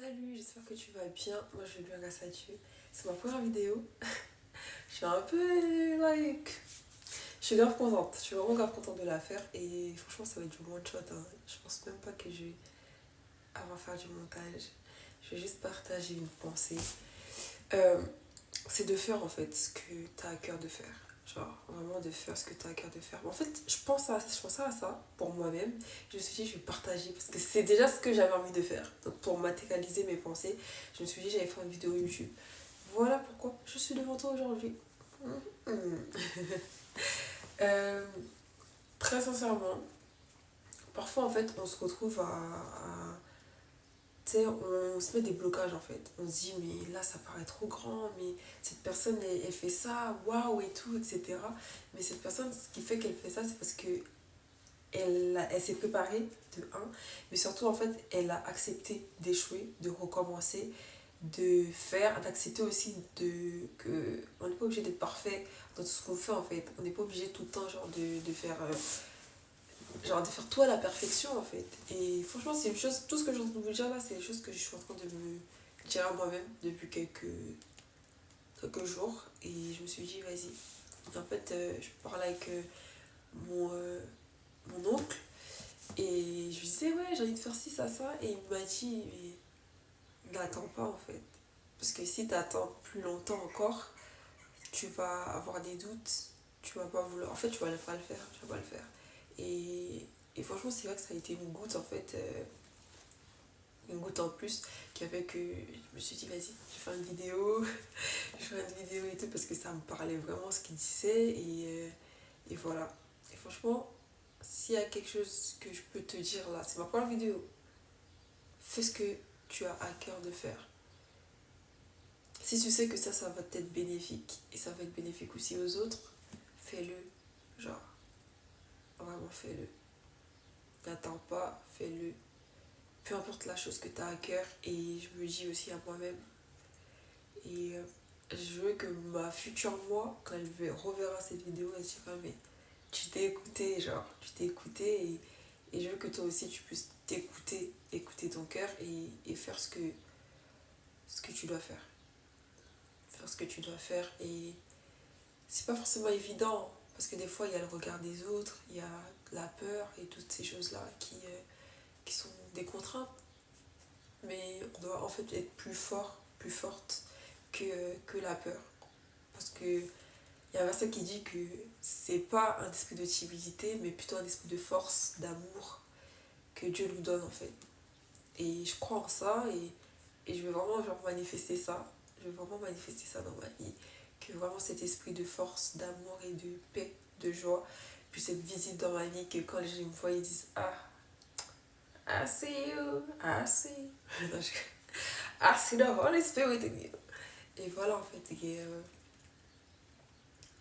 Salut, j'espère que tu vas bien. Moi je vais bien grâce à Dieu. C'est ma première vidéo. Je suis un peu je suis grave contente. Je suis vraiment grave contente de la faire. Et franchement, ça va être du one shot, hein. Je pense même pas que je vais avoir à faire du montage. Je vais juste partager une pensée. Euh, c'est de faire en fait ce que tu as à cœur de faire. Genre vraiment de faire ce que tu as à cœur de faire. En fait, je pensais à ça pour moi-même. Je me suis dit, je vais partager parce que c'est déjà ce que j'avais envie de faire. Donc pour matérialiser mes pensées, je me suis dit, j'allais faire une vidéo YouTube. Voilà pourquoi je suis devant toi aujourd'hui. Euh, très sincèrement, parfois en fait, on se retrouve tu sais, on se met des blocages en fait. On se dit, mais là ça paraît trop grand, mais cette personne elle fait ça, waouh et tout, etc. Mais cette personne, ce qui fait qu'elle fait ça, c'est parce que elle s'est préparée de un, mais surtout en fait, elle a accepté d'échouer, de recommencer, de faire, d'accepter aussi que on n'est pas obligé d'être parfait dans tout ce qu'on fait en fait. On n'est pas obligé tout le temps genre de faire tout à la perfection en fait. Et franchement, c'est une chose, tout ce que je suis en train de vous dire là, c'est des choses que je suis en train de me dire à moi-même depuis quelques jours. Et je me suis dit, vas-y. En fait, je parlais avec mon oncle et je lui disais, ouais, j'ai envie de faire ci, ça. Et il m'a dit, mais n'attends pas en fait. Parce que si tu attends plus longtemps encore, tu vas avoir des doutes, tu vas pas vouloir. En fait, tu vas pas le faire, tu vas pas le faire. Et franchement, c'est vrai que ça a été une goutte en fait, une goutte en plus qui a fait que je me suis dit, vas-y, je vais faire une vidéo, je vais faire une vidéo et tout parce que ça me parlait vraiment ce qu'il disait et voilà. Et franchement, s'il y a quelque chose que je peux te dire là, c'est ma première vidéo. Fais ce que tu as à cœur de faire. Si tu sais que ça va t'être bénéfique et ça va être bénéfique aussi aux autres, fais-le. Genre, vraiment fais-le. N'attends pas, fais-le. Peu importe la chose que tu as à cœur. Et je me dis aussi à moi-même. Et je veux que ma future moi, quand elle reverra cette vidéo, elle se dira, mais tu t'es écouté, genre, tu t'es écouté. Et je veux que toi aussi, tu puisses t'écouter, écouter ton cœur et faire ce que tu dois faire. Faire ce que tu dois faire. Et c'est pas forcément évident. Parce que des fois, il y a le regard des autres, il y a la peur et toutes ces choses-là qui sont des contraintes. Mais on doit en fait être plus fort, plus forte que la peur. Parce que il y a un verset qui dit que c'est pas un esprit de timidité, mais plutôt un esprit de force, d'amour que Dieu nous donne en fait. Et je crois en ça et je veux vraiment genre, manifester ça. Je veux vraiment manifester ça dans ma vie. Que vraiment cet esprit de force, d'amour et de paix, de joie puisse être visible dans ma vie. Que quand les gens me voient, ils disent, ah, I see you, I see. I see the Holy Spirit in you. Et voilà en fait.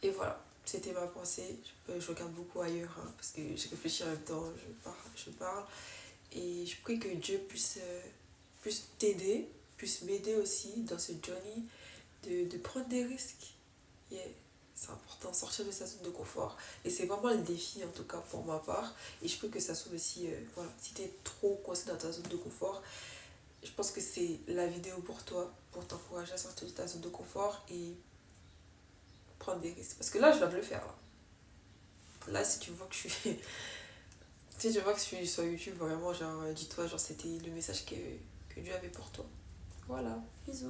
Et voilà, c'était ma pensée. Je regarde beaucoup ailleurs hein, parce que je réfléchis en même temps, je parle. Et je prie que Dieu puisse t'aider, puisse m'aider aussi dans ce journey de prendre des risques. Yeah. C'est important, sortir de sa zone de confort. Et c'est vraiment le défi, en tout cas pour ma part. Et je prie que ça soit aussi, voilà, si tu es trop coincé dans ta zone de confort, je pense que c'est la vidéo pour toi, pour t'encourager à sortir de ta zone de confort et prendre des risques. Parce que là, je viens de le faire. Là, si tu vois que je suis. Si tu vois que je suis sur YouTube, vraiment, genre, dis-toi, genre, c'était le message que Dieu avait pour toi. Voilà, bisous.